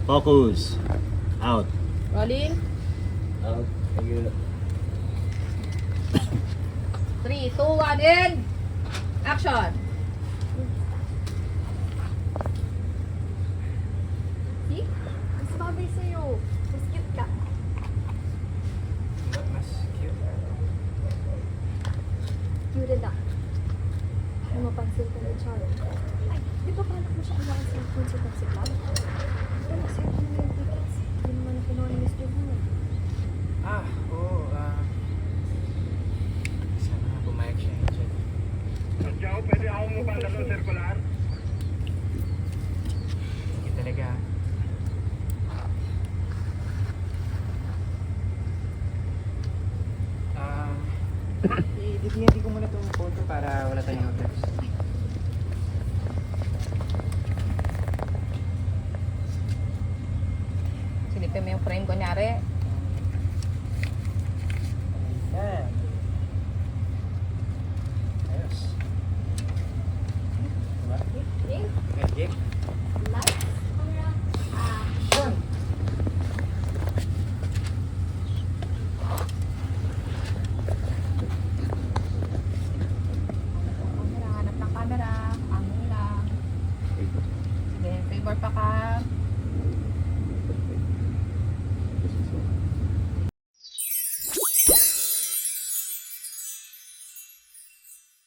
Focus. Out. Rolling. Out. Thank you. 3, 2, 1, and action. See? Mas bagay sa'yo. Mas cute ka. Ba't mas cute? Cute na. Ano mapansin ko ni Charo? Ay, di ba balak mo siya iwakan sa concert ng si Club? Wala, sa'yo ko na yung tickets. Hindi naman na kinuha ni Miss Devon. Ah, oo. Sana nga pumayag siya, Angel. Diyaw, pwede ako mo ba ng circular? Sige talaga. Hindi ko muna itong photo para wala tayong others. Silipin mo yung frame, kunyari. Ayan. Ayos. Diba? Okay? Okay. Lights, camera, action! Camera, hanap ng camera. Angin lang. Sige, favor pa ka.